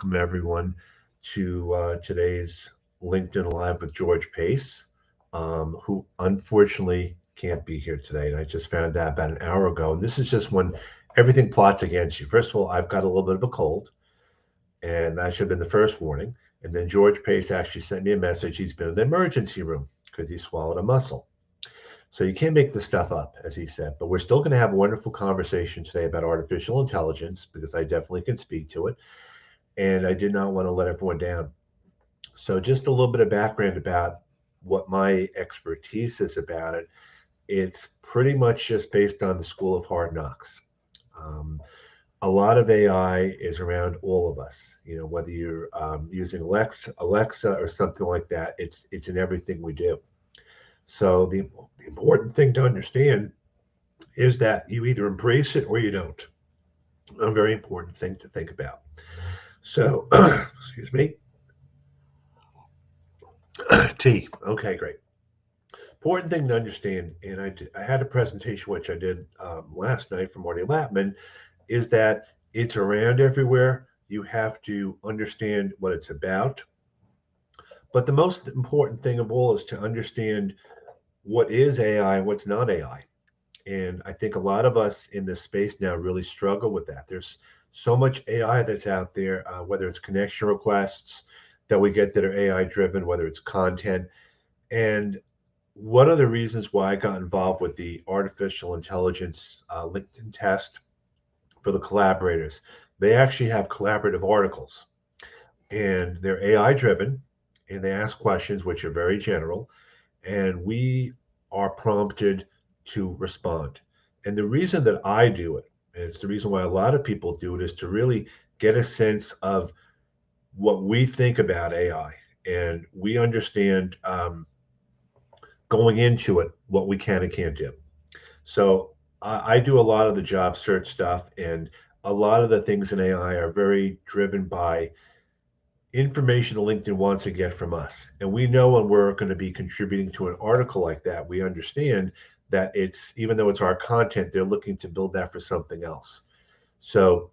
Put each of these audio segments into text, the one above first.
welcome everyone to today's LinkedIn Live with George Pace, who unfortunately can't be here today. And I just found out about an hour ago. And this is just when everything plots against you. First of all, I've got a little bit of a cold, and that should have been the first warning. And then George Pace actually sent me a message. He's been in the emergency room because he swallowed a mussel. So you can't make this stuff up, as he said. But we're still going to have a wonderful conversation today about artificial intelligence because I definitely can speak to it, and I did not want to let everyone down. So, just a little bit of background about what my expertise is about it. It's pretty much just based on the School of Hard Knocks. Um, a lot of AI is around all of us. You know, whether you're using Alexa, or something like that, it's in everything we do. So the important thing to understand is that you either embrace it or you don't. A very important thing to think about. So, excuse me, T. Okay, great. Important thing to understand, and I had a presentation which I did last night from Marty Lapman, is that it's around everywhere. You have to understand what it's about. But the most important thing of all is to understand what is AI and what's not AI. And I think a lot of us in this space now really struggle with that. There's so much AI that's out there, whether it's connection requests that we get that are AI driven, whether it's content. And one of the reasons why I got involved with the artificial intelligence LinkedIn test for the collaborators, they actually have collaborative articles, and they're AI driven, and they ask questions which are very general, and we are prompted to respond. And the reason that I do it, and it's the reason why a lot of people do it, is to really get a sense of what we think about AI, and we understand going into it what we can and can't do. So I do a lot of the job search stuff, and a lot of the things in AI are very driven by information LinkedIn wants to get from us. And we know when we're going to be contributing to an article like that, we understand that it's, even though it's our content, they're looking to build that for something else. So,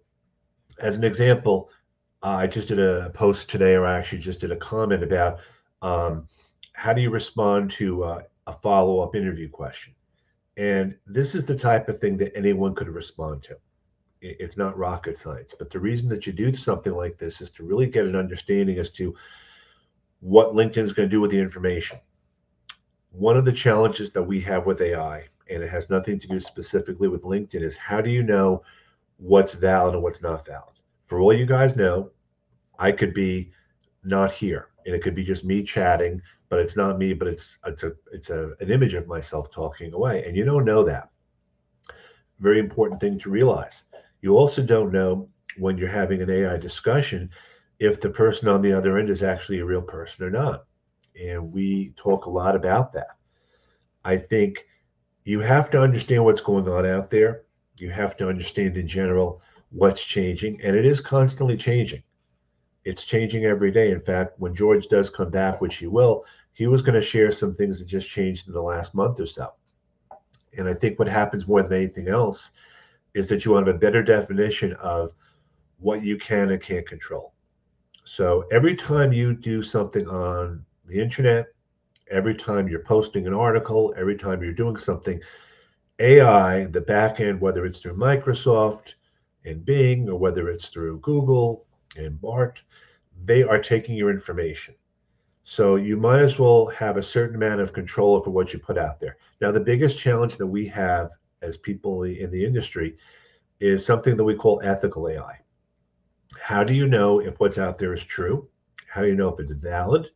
as an example, I just did a post today, or I actually just did a comment about um, how do you respond to a follow up interview question. And this is the type of thing that anyone could respond to. It's not rocket science. But the reason that you do something like this is to really get an understanding as to what LinkedIn is going to do with the information. One of the challenges that we have with AI, and it has nothing to do specifically with LinkedIn, is how do you know what's valid and what's not valid? For all you guys know, I could be not here, and it could be just me chatting, but it's not me, but it's an image of myself talking away, and you don't know that. Very important thing to realize. You also don't know, when you're having an AI discussion, if the person on the other end is actually a real person or not. And we talk a lot about that. I think you have to understand what's going on out there. You have to understand in general what's changing, and it is constantly changing. It's changing every day. In fact, when George does come back, which he will, he was going to share some things that just changed in the last month or so. And I think what happens more than anything else is that you want to have a better definition of what you can and can't control. So every time you do something on the internet, every time you're posting an article, every time you're doing something, AI, the back end, whether it's through Microsoft and Bing, or whether it's through Google and Bart, they are taking your information. So you might as well have a certain amount of control over what you put out there. Now, the biggest challenge that we have as people in the industry is something that we call ethical AI. How do you know if what's out there is true? How do you know if it's valid?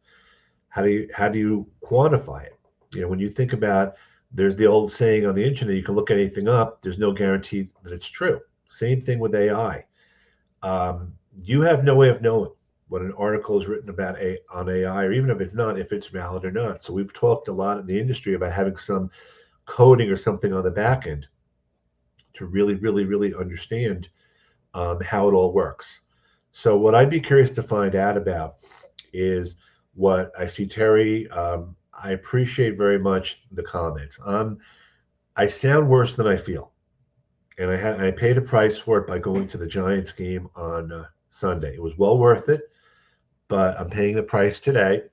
How do you quantify it? You know, when you think about, there's the old saying on the internet, you can look anything up. There's no guarantee that it's true. Same thing with AI. You have no way of knowing when an article is written about on AI, or even if it's not, if it's valid or not. So we've talked a lot in the industry about having some coding or something on the back end to really, really, really understand how it all works. So what I'd be curious to find out about is what I see, Terry. I appreciate very much the comments. I sound worse than I feel, and I paid a price for it by going to the Giants game on Sunday. It was well worth it, but I'm paying the price today.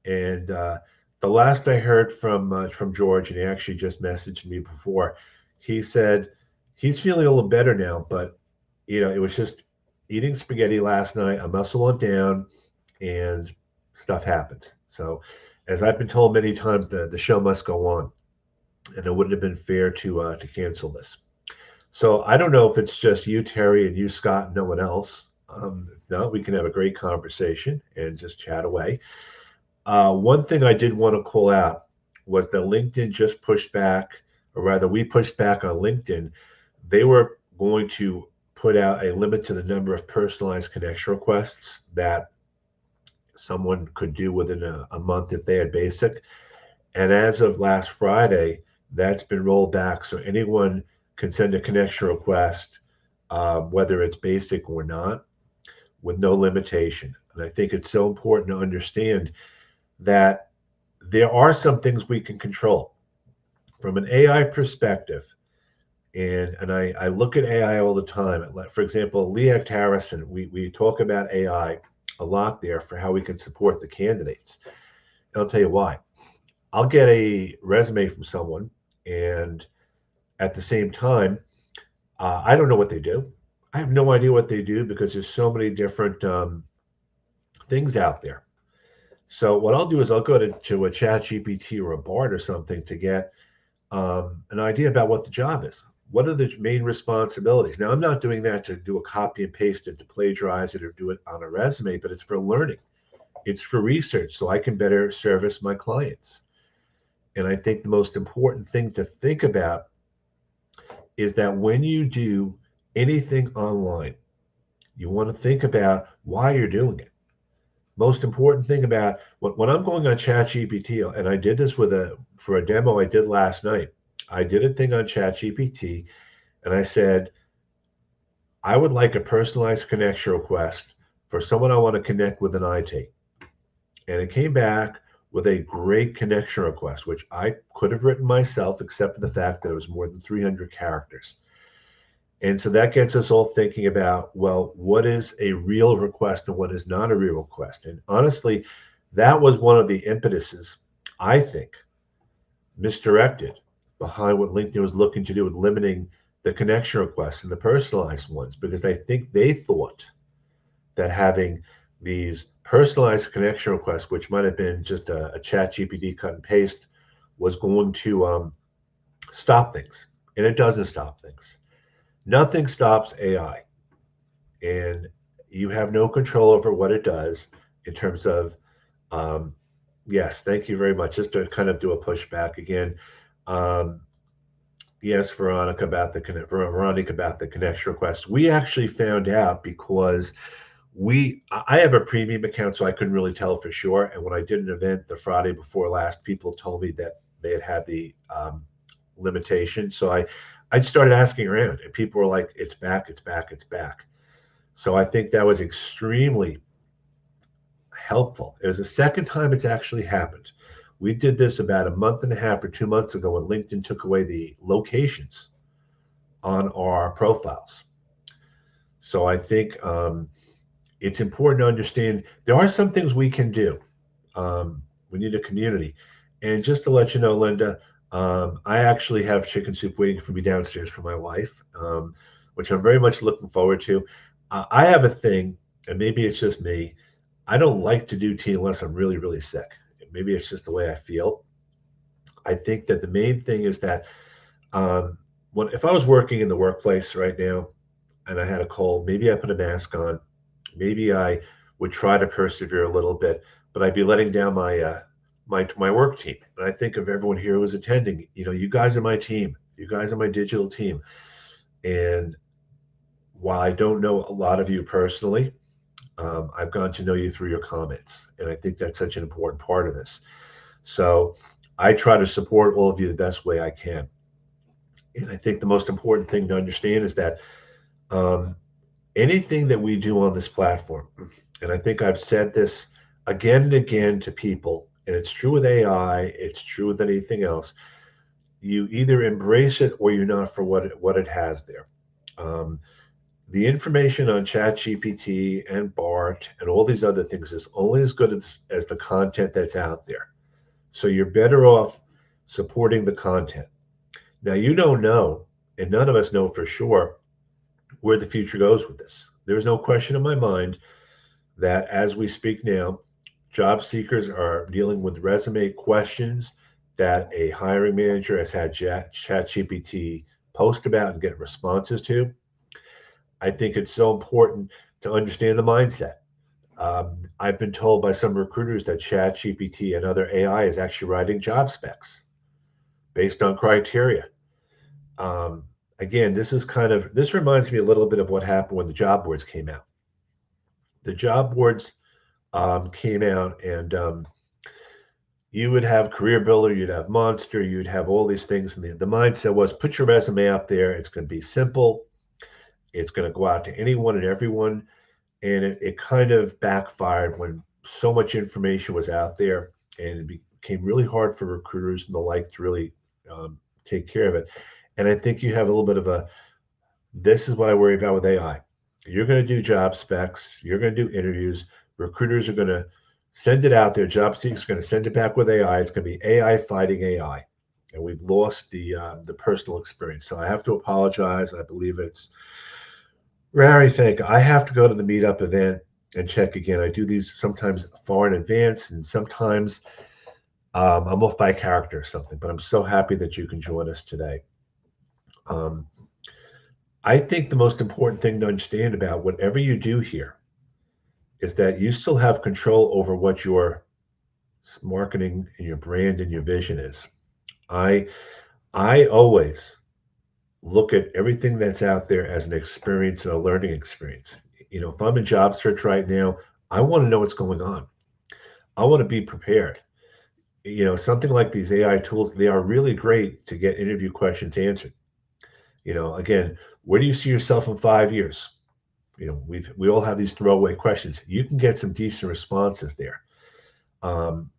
And the last I heard from George, and he actually just messaged me before, he said he's feeling a little better now, but it was just eating spaghetti last night. I muscle it down, and stuff happens. So, as I've been told many times, the show must go on, and it wouldn't have been fair to cancel this. So I don't know if it's just you, Terry, and you, Scott, and no one else. If not, we can have a great conversation and just chat away. One thing I did want to call out was that LinkedIn just pushed back, or rather, we pushed back on LinkedIn. They were going to put out a limit to the number of personalized connection requests that someone could do within a month if they had basic. And as of last Friday, that's been rolled back. So anyone can send a connection request, whether it's basic or not, with no limitation. And I think it's so important to understand that there are some things we can control from an AI perspective. And I look at AI all the time. For example, Lee Hecht Harrison, we talk about AI a lot there for how we can support the candidates. And I'll tell you why. I'll get a resume from someone, and at the same time, I don't know what they do. I have no idea what they do because there's so many different things out there. So what I'll do is I'll go to a chat GPT or a Bard or something to get an idea about what the job is. What are the main responsibilities? Now, I'm not doing that to do a copy and paste it, to plagiarize it or do it on a resume, but it's for learning. It's for research so I can better service my clients. And I think the most important thing to think about is that when you do anything online, you want to think about why you're doing it. Most important thing about when I'm going on ChatGPT, and I did this for a demo I did last night. I did a thing on ChatGPT, and I said I would like a personalized connection request for someone I want to connect with an IT, and it came back with a great connection request, which I could have written myself, except for the fact that it was more than 300 characters. And so that gets us all thinking about, well, what is a real request and what is not a real request? And honestly, that was one of the impetuses, I think, misdirected behind what LinkedIn was looking to do with limiting the connection requests and the personalized ones, because I think they thought that having these personalized connection requests, which might have been just a chat GPT cut and paste, was going to stop things. And it doesn't stop things. Nothing stops AI, and you have no control over what it does in terms of, um, yes, thank you very much. Just to kind of do a pushback again. Um, yes, Veronica about the connection request. We actually found out because I have a premium account, so I couldn't really tell for sure. And when I did an event the Friday before last, people told me that they had the limitation. So I started asking around, and people were like, "It's back, it's back, it's back." So I think that was extremely helpful. It was the second time it's actually happened. We did this about a month and a half or 2 months ago when LinkedIn took away the locations on our profiles. So I think it's important to understand there are some things we can do. We need a community. And just to let you know, Linda, I actually have chicken soup waiting for me downstairs for my wife, which I'm very much looking forward to. I have a thing, and maybe it's just me. I don't like to do tea unless I'm really, really sick. Maybe it's just the way I feel. I think that the main thing is that um, if I was working in the workplace right now and I had a cold, maybe I put a mask on. Maybe I would try to persevere a little bit, but I'd be letting down my work team. And I think of everyone here who's attending. You guys are my team. You guys are my digital team. And while I don't know a lot of you personally, I've gotten to know you through your comments, and I think that's such an important part of this. So I try to support all of you the best way I can. And I think the most important thing to understand is that um, anything that we do on this platform, and I think I've said this again and again to people, and it's true with AI, it's true with anything else. You either embrace it or you're not for what it has there. Um, The information on ChatGPT and BART and all these other things is only as good as the content that's out there. So you're better off supporting the content. Now, you don't know, and none of us know for sure where the future goes with this. There's no question in my mind that as we speak now, job seekers are dealing with resume questions that a hiring manager has had ChatGPT post about and get responses to. I think it's so important to understand the mindset. I've been told by some recruiters that ChatGPT and other AI is actually writing job specs based on criteria. Um, Again, this reminds me a little bit of what happened when the job boards came out. The job boards came out, and you would have Career Builder, you'd have Monster, you'd have all these things, and the mindset was put your resume up there. It's going to be simple. It's going to go out to anyone and everyone, and it kind of backfired when so much information was out there, and it became really hard for recruiters and the like to really take care of it. And I think you have a little bit of a this is what I worry about with AI. You're going to do job specs, you're going to do interviews, recruiters are going to send it out there, job seekers are going to send it back with AI. It's going to be AI fighting AI. And we've lost the personal experience. So I have to apologize. I believe it's Rary, thank you. I have to go to the meetup event and check again. I do these sometimes far in advance, and sometimes I'm off by character or something. But I'm so happy that you can join us today. Um, I think the most important thing to understand about whatever you do here is that you still have control over what your marketing and your brand and your vision is. I I always look at everything that's out there as an experience and a learning experience. If I'm in job search right now, I want to know what's going on. I want to be prepared. Something like these AI tools, they are really great to get interview questions answered. Again, where do you see yourself in 5 years? We all have these throwaway questions. You can get some decent responses there. Um,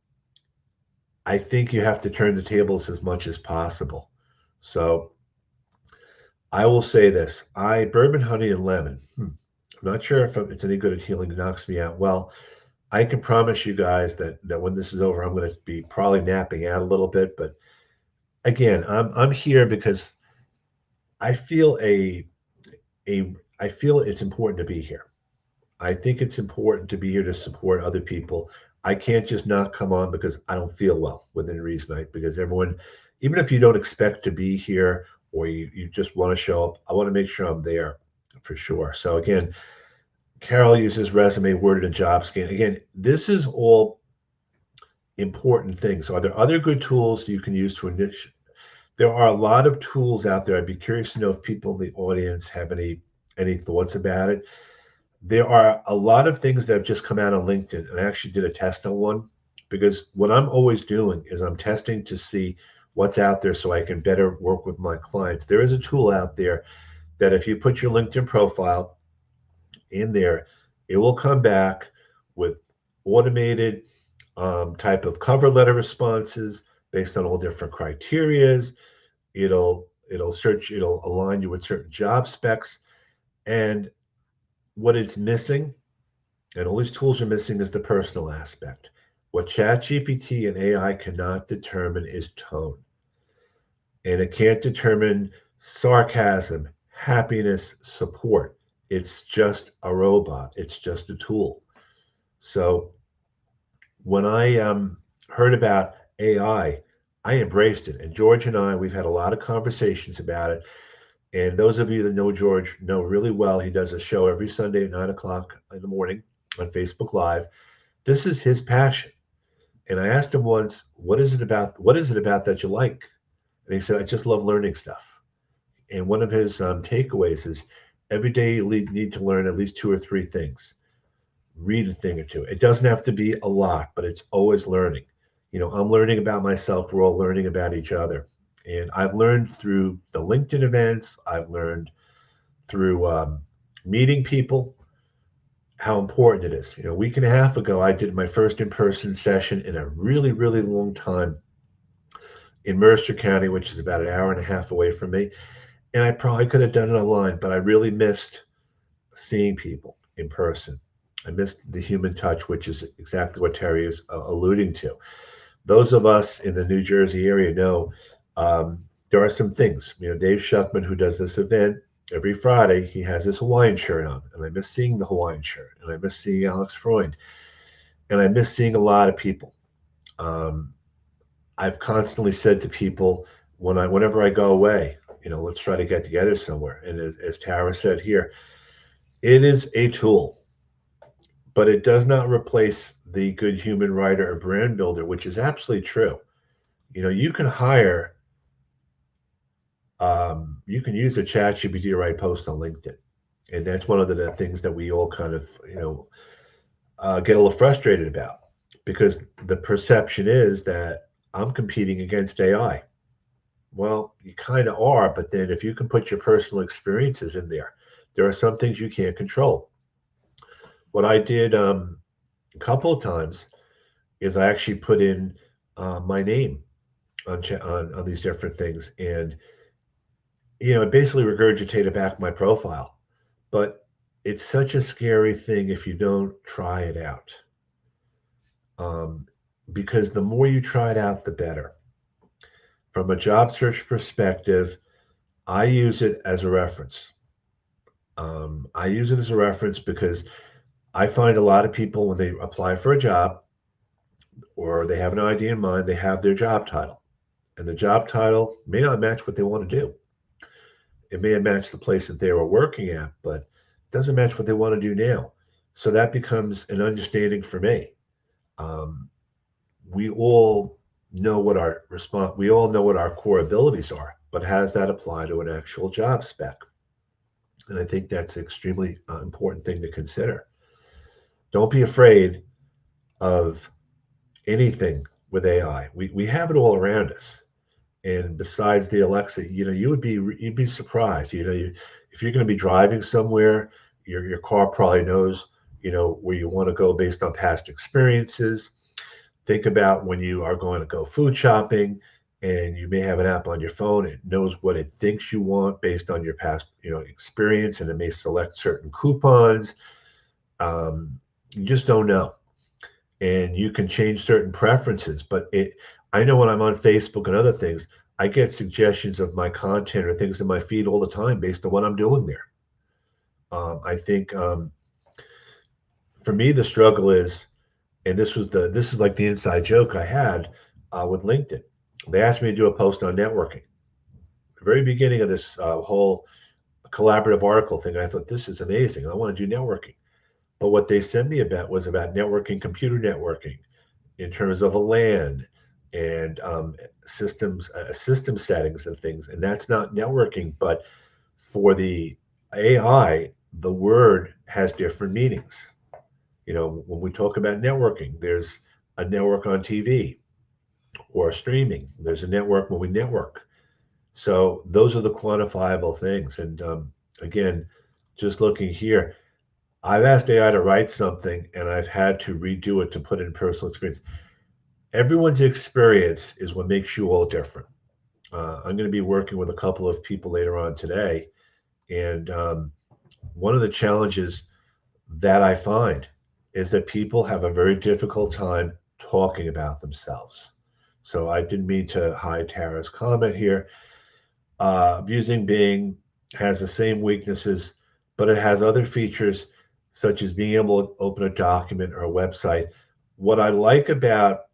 I think you have to turn the tables as much as possible. So I will say this: I bourbon, honey, and lemon. I'm not sure if it's any good at healing. It knocks me out. Well, I can promise you guys that when this is over, I'm going to be probably napping out a little bit. But again, I'm here because I feel I feel it's important to be here. I think it's important to be here to support other people. I can't just not come on because I don't feel well within reason. Because everyone, even if you don't expect to be here or you just want to show up, I want to make sure I'm there for sure. So again, Carol uses resume, worded, and job scan. Again, this is all important things. Are there other good tools you can use to initiate? There are a lot of tools out there. I'd be curious to know if people in the audience have any thoughts about it. There are a lot of things that have just come out on LinkedIn, and I actually did a test on one because what I'm always doing is I'm testing to see what's out there so I can better work with my clients. There is a tool out there that if you put your LinkedIn profile in there, it will come back with automated type of cover letter responses based on all different criterias. It'll align you with certain job specs, and what it's missing, and all these tools are missing, is the personal aspect. What ChatGPT and AI cannot determine is tone, and it can't determine sarcasm, happiness, support. It's just a robot. It's just a tool. So when I heard about AI, I embraced it. And George and we've had a lot of conversations about it. And those of you that know George know really well, he does a show every Sunday at 9 o'clock in the morning on Facebook Live. This is his passion. And I asked him once, what is it about that you like? And he said, I just love learning stuff. And one of his takeaways is every day you need to learn at least two or three things. Read a thing or two. It doesn't have to be a lot, but it's always learning. I'm learning about myself. We're all learning about each other. And I've learned through the LinkedIn events, I've learned through meeting people how important it is. A week and a half ago, I did my first in person session in a really, really long time in Mercer County, which is about an hour and a half away from me. And I probably could have done it online, but I really missed seeing people in person. I miss the human touch, which is exactly what Terry is alluding to. Those of us in the New Jersey area know um, there are some things. Dave Shuckman, who does this event every Friday, he has his Hawaiian shirt on, and I miss seeing the Hawaiian shirt, and I miss seeing Alex Freund, and I miss seeing a lot of people. Um, I've constantly said to people whenever I go away, let's try to get together somewhere. And as Tara said here, it is a tool, but it does not replace the good human writer or brand builder, which is absolutely true. You can hire, you can use a chat GPT to write posts on LinkedIn. And that's one of the things that we all kind of, get a little frustrated about because the perception is that I'm competing against AI. Well, you kind of are, but then if you can put your personal experiences in there, there are some things you can't control. What I did a couple of times is I actually put in my name on these different things, and it basically regurgitated back my profile. But it's such a scary thing if you don't try it out, um, because the more you try it out, the better. From a job search perspective, I use it as a reference. I use it as a reference because I find a lot of people when they apply for a job or they have an idea in mind, they have their job title, and the job title may not match what they want to do. It may have matched the place that they were working at, but it doesn't match what they want to do now. So that becomes an understanding for me. Um, we all know what our response, we all know what our core abilities are, but how does that apply to an actual job spec? And I think that's an extremely important thing to consider. Don't be afraid of anything with AI. We have it all around us. And besides the Alexa, you'd be surprised. If you're going to be driving somewhere, your car probably knows where you want to go based on past experiences. Think about when you are going to go food shopping, and you may have an app on your phone. It knows what it thinks you want based on your past experience, and it may select certain coupons. You just don't know, and you can change certain preferences. But I know when I'm on Facebook and other things, I get suggestions of my content or things in my feed all the time based on what I'm doing there. I think for me the struggle is, and this is like the inside joke I had with LinkedIn. They asked me to do a post on networking. The very beginning of this whole collaborative article thing, I thought this is amazing. I want to do networking. But what they sent me about was about networking, computer networking, in terms of a LAN and system settings and things. And that's not networking, but for the AI, the word has different meanings. When we talk about networking, there's a network on TV or streaming. There's a network when we network. So those are the quantifiable things. And again, just looking here, I've asked AI to write something and I've had to redo it to put it in personal experience. Everyone's experience is what makes you all different. I'm going to be working with a couple of people later on today. And one of the challenges that I find is that people have a very difficult time talking about themselves. So I didn't mean to hide Tara's comment here. Using Bing has the same weaknesses, but it has other features such as being able to open a document or a website. What I like about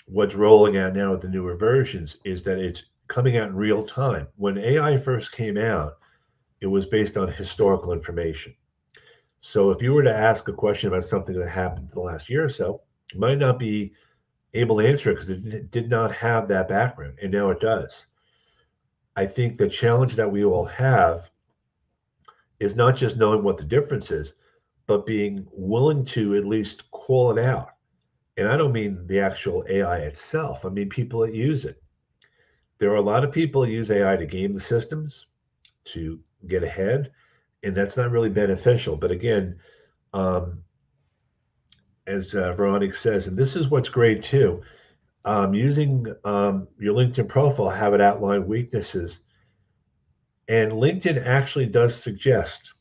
what's rolling out now with the newer versions is that it's coming out in real time. When AI first came out, it was based on historical information. So if you were to ask a question about something that happened in the last year or so, you might not be able to answer it because it did not have that background, and now it does. I think the challenge that we all have is not just knowing what the difference is, but being willing to at least call it out. And I don't mean the actual AI itself, I mean people that use it. There are a lot of people who use AI to game the systems, to get ahead, and that's not really beneficial. But again, um, as Veronique says, and this is what's great too, using your LinkedIn profile, have it outline weaknesses. And LinkedIn actually does suggest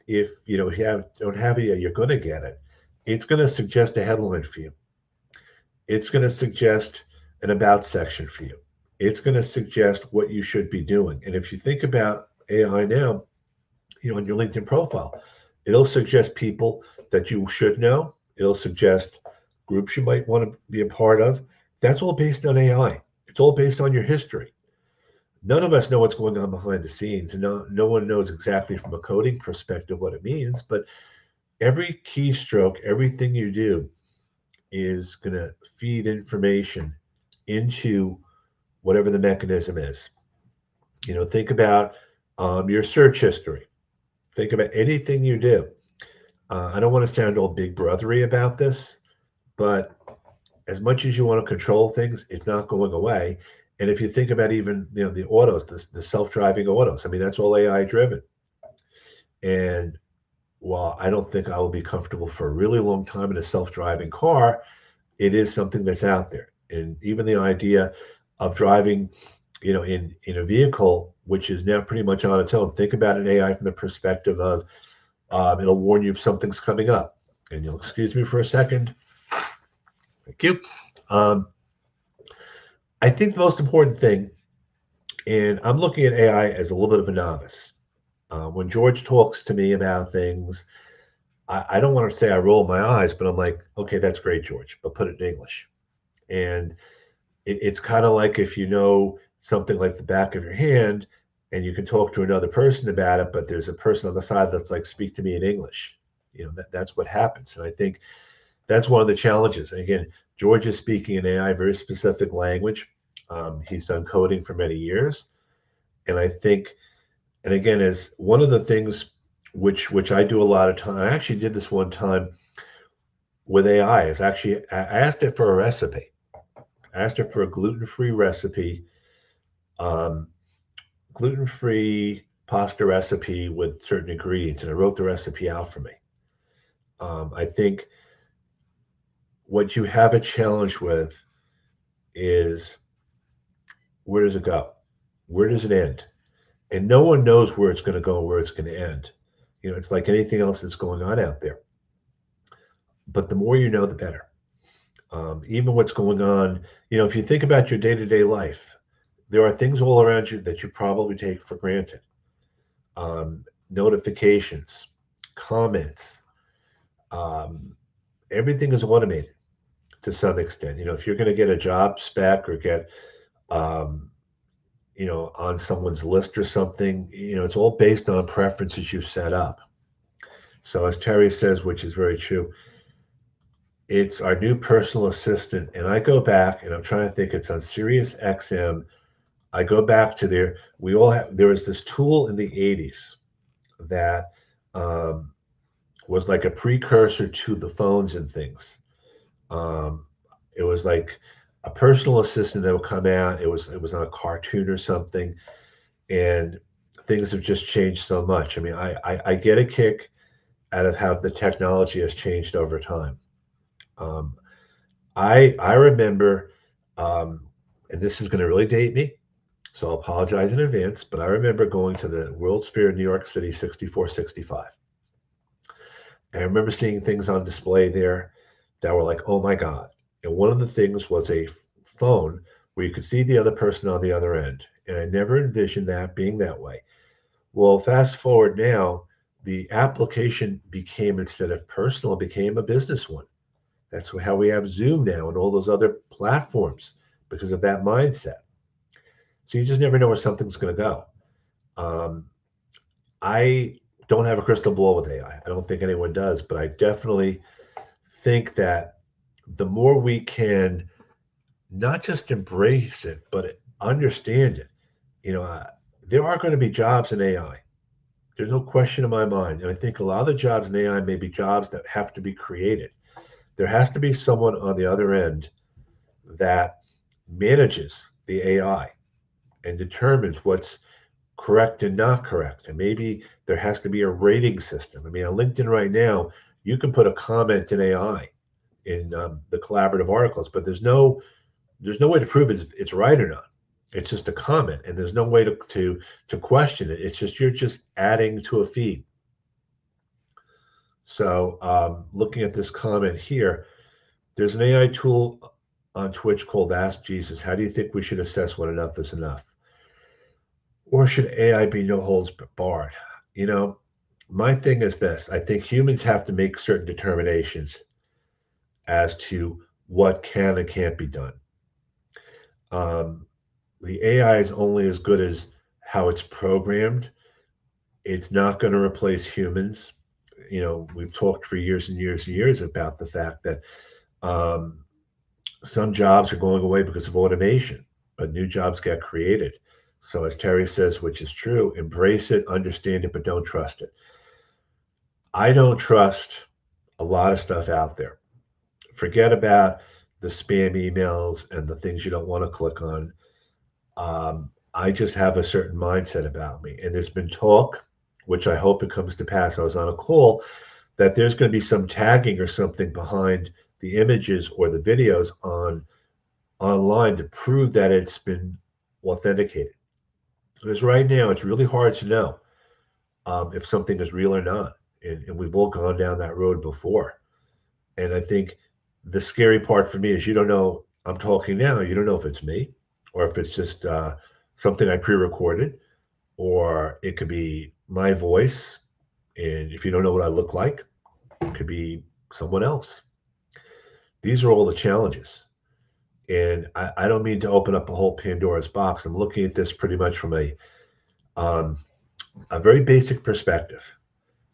if you don't have it yet, you're going to get it. It's going to suggest a headline for you. It's going to suggest an about section for you. It's going to suggest what you should be doing. And if you think about AI now, on your LinkedIn profile, it'll suggest people that you should know. It'll suggest groups you might want to be a part of. That's all based on AI. It's all based on your history. None of us know what's going on behind the scenes. No one knows exactly from a coding perspective what it means, but every keystroke, everything you do is going to feed information into whatever the mechanism is. Think about your search history. Think about anything you do. I don't want to sound all big brothery about this, but as much as you want to control things, it's not going away. And if you think about even the autos, the self-driving autos, I mean that's all AI driven. And while I don't think I will be comfortable for a really long time in a self-driving car, it is something that's out there. And even the idea of driving, in a vehicle which is now pretty much on its own. Think about an AI from the perspective of it'll warn you if something's coming up. And you'll excuse me for a second. Thank you. I think the most important thing, and I'm looking at AI as a little bit of a novice. When George talks to me about things, I don't want to say I roll my eyes, but I'm like, okay, that's great, George, but put it in English. And it's kind of like if you know something like the back of your hand and you can talk to another person about it, but there's a person on the side that's like, speak to me in English. That's what happens. And I think that's one of the challenges. And again, George is speaking in AI, very specific language. He's done coding for many years. And I think, and again, as one of the things which I do a lot of time, I actually did this one time with AI, is actually, I asked it for a recipe. I asked it for a gluten-free recipe, gluten-free pasta recipe with certain ingredients, and it wrote the recipe out for me. I think what you have a challenge with is, where does it go? Where does it end? And no one knows where it's going to go and where it's going to end. It's like anything else that's going on out there. But the more you know, the better. Even what's going on, if you think about your day-to-day life, there are things all around you that you probably take for granted. Notifications, comments, everything is automated to some extent. If you're going to get a job spec or get, on someone's list or something, it's all based on preferences you've set up. So as Terry says, which is very true, it's our new personal assistant. And I go back and I'm trying to think, it's on Sirius XM. I go back to there. There was this tool in the 80s that was like a precursor to the phones and things. It was like a personal assistant that would come out. It was on a cartoon or something, and things have just changed so much. I mean, I get a kick out of how the technology has changed over time. I remember, and this is going to really date me, so I'll apologize in advance, but I remember going to the World's Fair in New York City, 64, 65. And I remember seeing things on display there that were like, oh my God. And one of the things was a phone where you could see the other person on the other end. And I never envisioned that being that way. Well, fast forward now, the application became, instead of personal, it became a business one. That's how we have Zoom now and all those other platforms, because of that mindset. So you just never know where something's going to go. I don't have a crystal ball with AI. I don't think anyone does, but I definitely think that the more we can not just embrace it, but understand it, there are going to be jobs in AI. There's no question in my mind. And I think a lot of the jobs in AI may be jobs that have to be created. There has to be someone on the other end that manages the AI and determines what's correct and not correct. And maybe there has to be a rating system. I mean, on LinkedIn right now, you can put a comment in AI in the collaborative articles, but there's no way to prove it's right or not. It's just a comment, and there's no way to question it. It's just, you're just adding to a feed. So, looking at this comment here, there's an AI tool on Twitch called Ask Jesus. How do you think we should assess when enough is enough? Or should AI be no holds barred? You know, my thing is this: I think humans have to make certain determinations as to what can and can't be done. Um, the AI is only as good as how it's programmed. It's not going to replace humans. You know, we've talked for years and years and years about the fact that um, some jobs are going away because of automation, but new jobs get created. So, as Terry says, which is true, embrace it, understand it, but don't trust it. I don't trust a lot of stuff out there. Forget about the spam emails and the things you don't want to click on. I just have a certain mindset about me. And there's been talk, which I hope it comes to pass. I was on a call that there's going to be some tagging or something behind the images or the videos on online to prove that it's been authenticated. Because right now it's really hard to know if something is real or not. And we've all gone down that road before. And I think the scary part for me is you don't know, I'm talking now, you don't know if it's me or if it's just something I pre recorded, or it could be my voice. And if you don't know what I look like, it could be someone else. These are all the challenges. And I don't mean to open up a whole Pandora's box. I'm looking at this pretty much from um, a very basic perspective.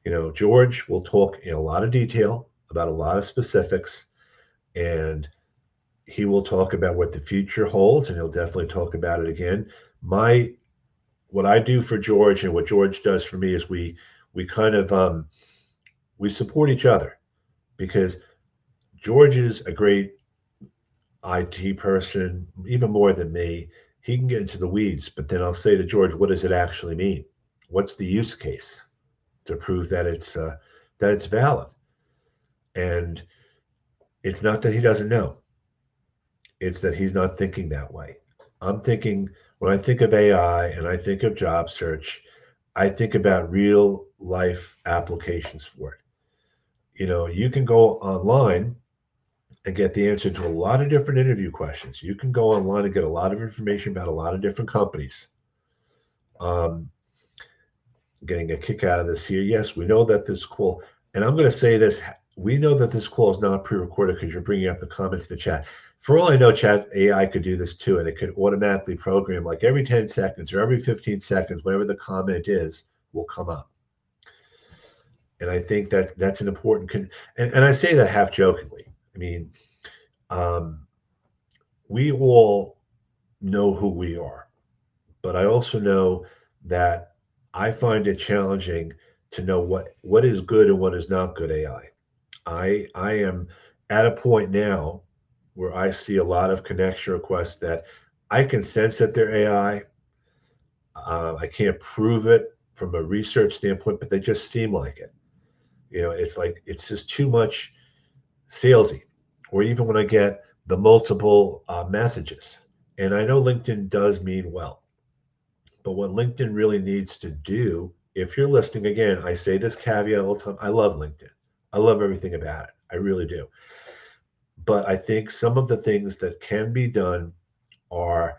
You know, George will talk in a lot of detail about a lot of specifics, and he will talk about what the future holds, and he'll definitely talk about it again. My What I do for George and what George does for me is we kind of we support each other because George is a great IT person, even more than me. He can get into the weeds, but then I'll say to George, what does it actually mean? What's the use case to prove that it's valid? And it's not that he doesn't know; it's that he's not thinking that way. I'm thinking when I think of AI and I think of job search, I think about real life applications for it. You know, you can go online and get the answer to a lot of different interview questions. You can go online and get a lot of information about a lot of different companies. Um, Getting a kick out of this here. Yes, we know that this call, and I'm going to say this: we know that this call is not pre-recorded because you're bringing up the comments to chat. For all I know, chat AI could do this too, and it could automatically program like every 10 seconds or every 15 seconds, whatever the comment is, will come up. And I think that that's an important, and I say that half jokingly. I mean, um, we all know who we are, but I also know that I find it challenging to know what is good and what is not good AI. I am at a point now where I see a lot of connection requests that I can sense that they're AI. I can't prove it from a research standpoint, but they just seem like it. You know, it's like it's just too much salesy. Or even when I get the multiple messages, and I know LinkedIn does mean well. But what LinkedIn really needs to do, if you're listening, again, I say this caveat all the time. I love LinkedIn. I love everything about it. I really do. But I think some of the things that can be done are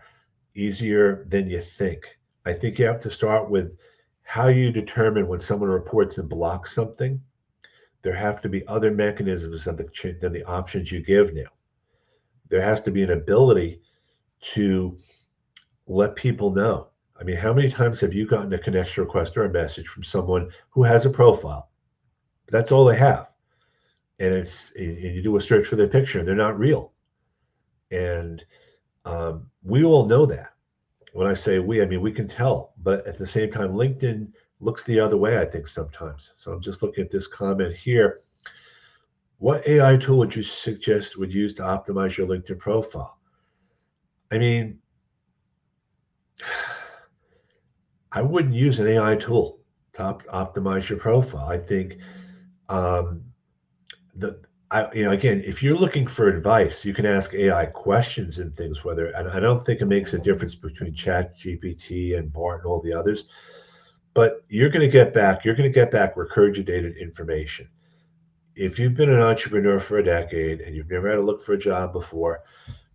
easier than you think. I think you have to start with how you determine when someone reports and blocks something. There have to be other mechanisms than the options you give now. There has to be an ability to let people know. I mean, how many times have you gotten a connection request or a message from someone who has a profile? That's all they have. And you do a search for their picture and they're not real. And we all know that. When I say we, I mean, we can tell. But at the same time, LinkedIn looks the other way, I think, sometimes. So I'm just looking at this comment here. What AI tool would you suggest would use to optimize your LinkedIn profile? I mean, I wouldn't use an AI tool to optimize your profile. I think um, the again, if you're looking for advice, you can ask AI questions and things. Whether and I don't think it makes a difference between Chat GPT and Bart and all the others, but you're going to get back regurgitated information. if you've been an entrepreneur for a decade and you've never had to look for a job before,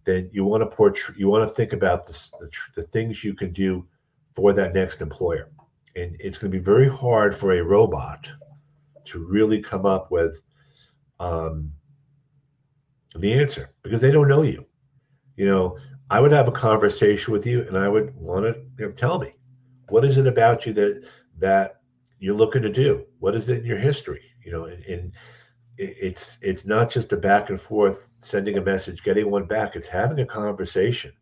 then you want to think about the things you can do for that next employer. And it's going to be very hard for a robot to really come up with um, the answer because they don't know you. You know, I would have a conversation with you, and I would want to tell me what is it about you that you're looking to do. What is it in your history? And it's not just a back and forth, sending a message, getting one back. It's having a conversation.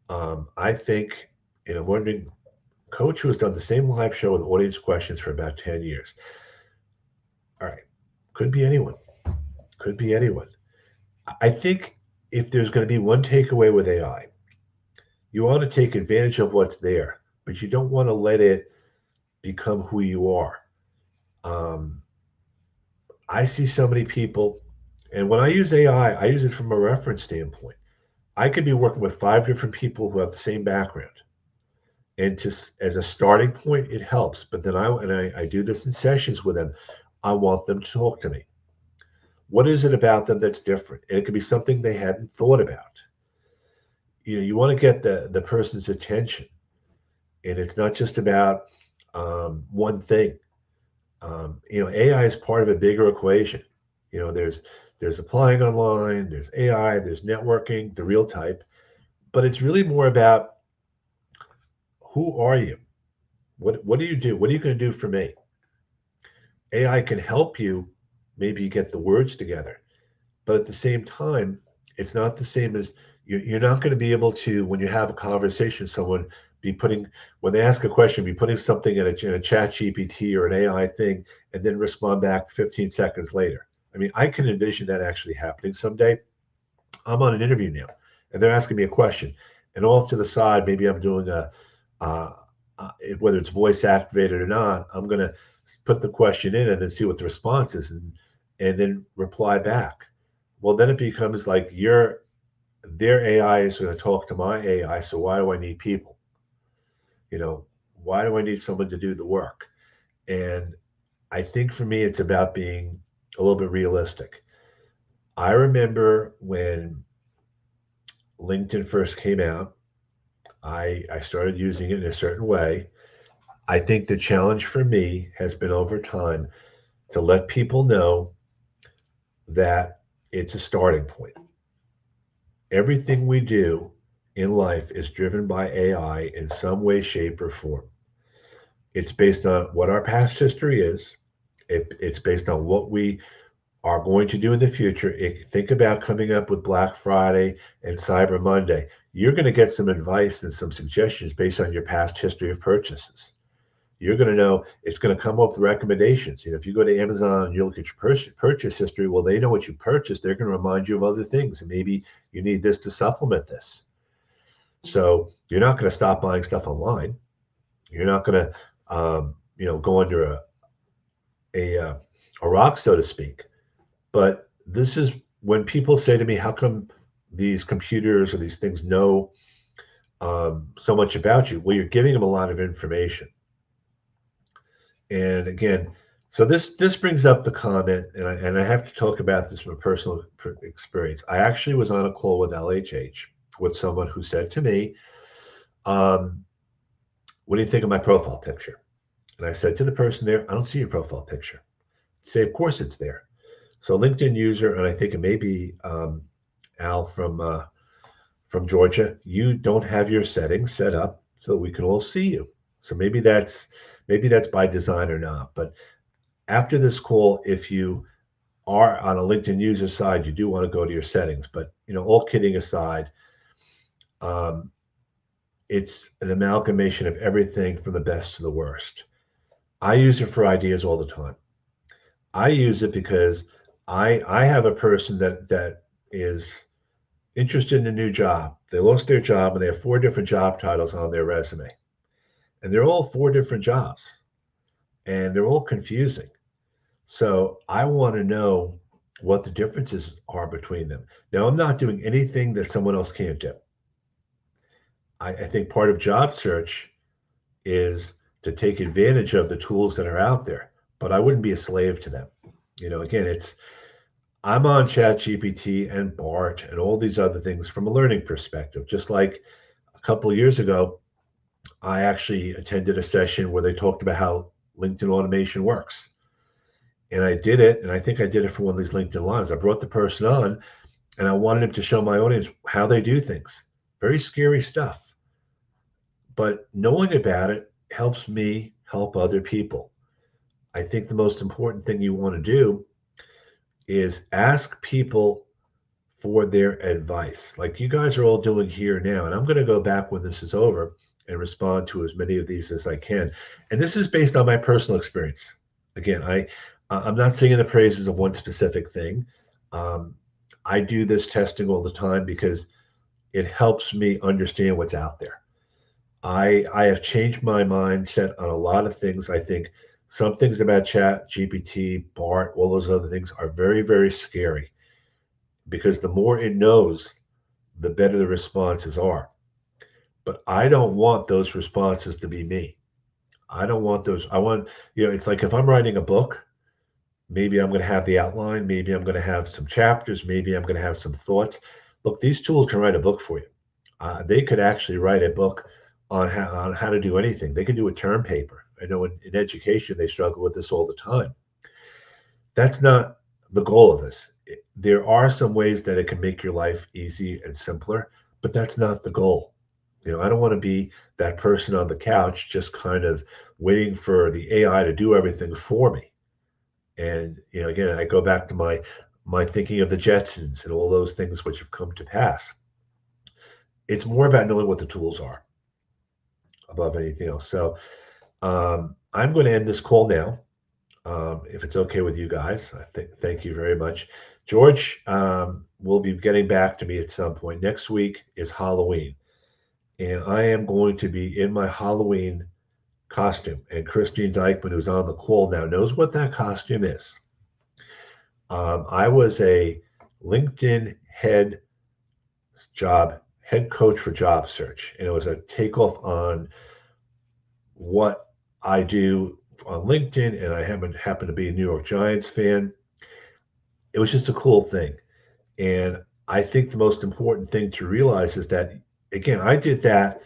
I think, and I'm wondering, coach who has done the same live show with audience questions for about 10 years. All right, could be anyone. Could be anyone. I think if there's going to be one takeaway with AI, you want to take advantage of what's there, but you don't want to let it become who you are. Um, I see so many people, and when I use AI, I use it from a reference standpoint. I could be working with 5 different people who have the same background, and just as a starting point, it helps. But then I do this in sessions with them. I want them to talk to me. What is it about them that's different? And it could be something they hadn't thought about. You want to get the person's attention, and it's not just about one thing. AI is part of a bigger equation. There's applying online, there's AI, there's networking, the real type, but it's really more about who are you? What do you do? What are you going to do for me? AI can help you maybe get the words together, but at the same time, it's not the same as you're not going to be able to, when you have a conversation, someone be putting, when they ask a question, be putting something in a chat GPT or an AI thing and then respond back 15 seconds later. I mean, I can envision that actually happening someday. I'm on an interview now and they're asking me a question, and off to the side, maybe I'm doing uh, whether it's voice activated or not, I'm going to put the question in and then see what the response is, and then reply back. Well, then it becomes like their AI is going to talk to my AI. So why do I need people? You know, why do I need someone to do the work? And I think for me, it's about being a little bit realistic. I remember when LinkedIn first came out, I started using it in a certain way. I think the challenge for me has been over time to let people know that it's a starting point. Everything we do in life is driven by AI in some way, shape, or form. It's based on what our past history is. It's based on what we are going to do in the future. Think about coming up with Black Friday and Cyber Monday. You're going to get some advice and some suggestions based on your past history of purchases. You're going to know it's going to come up with recommendations. If you go to Amazon and you look at your purchase history, well, they know what you purchased. They're going to remind you of other things, and maybe you need this to supplement this. So you're not going to stop buying stuff online. You're not going to, go under a a rock, so to speak. But this is when people say to me, "How come these computers or these things know so much about you?" Well, you're giving them a lot of information. And again, so this brings up the comment, and I have to talk about this from a personal experience. I actually was on a call with LHH with someone who said to me, um, "What do you think of my profile picture?" And I said to the person there, "I don't see your profile picture." Say, "Of course it's there." So LinkedIn user, and I think it may be Al from Georgia, you don't have your settings set up so we can all see you. So maybe that's by design or not. But after this call, if you are on a LinkedIn user side, you do want to go to your settings. But all kidding aside, um, it's an amalgamation of everything from the best to the worst. I use it for ideas all the time. I use it because I have a person that is interested in a new job. They lost their job and they have 4 different job titles on their resume, and they're all 4 different jobs, and they're all confusing. So I want to know what the differences are between them. Now, I'm not doing anything that someone else can't do. I think part of job search is to take advantage of the tools that are out there. but I wouldn't be a slave to them. Again, I'm on ChatGPT and Bart and all these other things from a learning perspective. Just like a couple of years ago, I actually attended a session where they talked about how LinkedIn automation works. And I did it, and I think I did it for one of these LinkedIn Lives. I brought the person on, and I wanted him to show my audience how they do things. Very scary stuff. But knowing about it helps me help other people. I think the most important thing you want to do is ask people for their advice, like you guys are all doing here now. And I'm going to go back when this is over and respond to as many of these as I can. And this is based on my personal experience. Again, I'm not singing the praises of one specific thing. Um, I do this testing all the time because it helps me understand what's out there. I have changed my mindset on a lot of things. I think some things about Chat, GPT, Bart, all those other things are very, very scary because the more it knows, the better the responses are. But I don't want those responses to be me. I don't want those. I want, it's like if I'm writing a book, maybe I'm going to have the outline, maybe I'm going to have some chapters, maybe I'm going to have some thoughts. Look, these tools can write a book for you. They could actually write a book on how to do anything. They can do a term paper. I know in education, they struggle with this all the time. That's not the goal of this. There are some ways that it can make your life easy and simpler, but that's not the goal. I don't want to be that person on the couch just kind of waiting for the AI to do everything for me. And again, I go back to my thinking of the Jetsons and all those things which have come to pass. It's more about knowing what the tools are above anything else. So I'm going to end this call now. If it's okay with you guys, thank you very much. George will be getting back to me at some point. Next week is Halloween, and I am going to be in my Halloween costume. And Christine Dykman, who's on the call now, knows what that costume is. I was a LinkedIn head coach for job search, and it was a takeoff on what I do on LinkedIn, and I happen to be a New York Giants fan. It was just a cool thing. And I think the most important thing to realize is that, again, I did that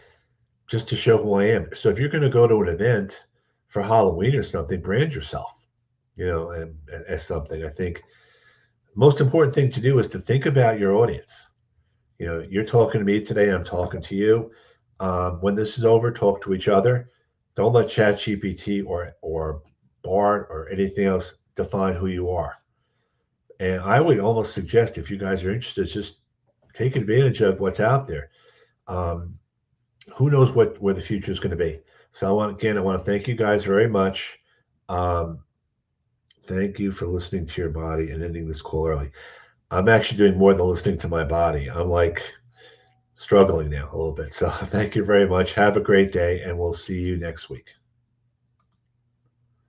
just to show who I am. So if you're going to go to an event for Halloween or something, brand yourself, as something. I think most important thing to do is to think about your audience. You're talking to me today, I'm talking to you. When this is over, talk to each other. Don't let ChatGPT or Bard or anything else define who you are. And I would almost suggest, if you guys are interested, just take advantage of what's out there. Um, who knows where the future is going to be? So I want to thank you guys very much. Um, thank you for listening to your body and ending this call early. I'm actually doing more than listening to my body. I'm like struggling now a little bit. So thank you very much. Have a great day, and we'll see you next week.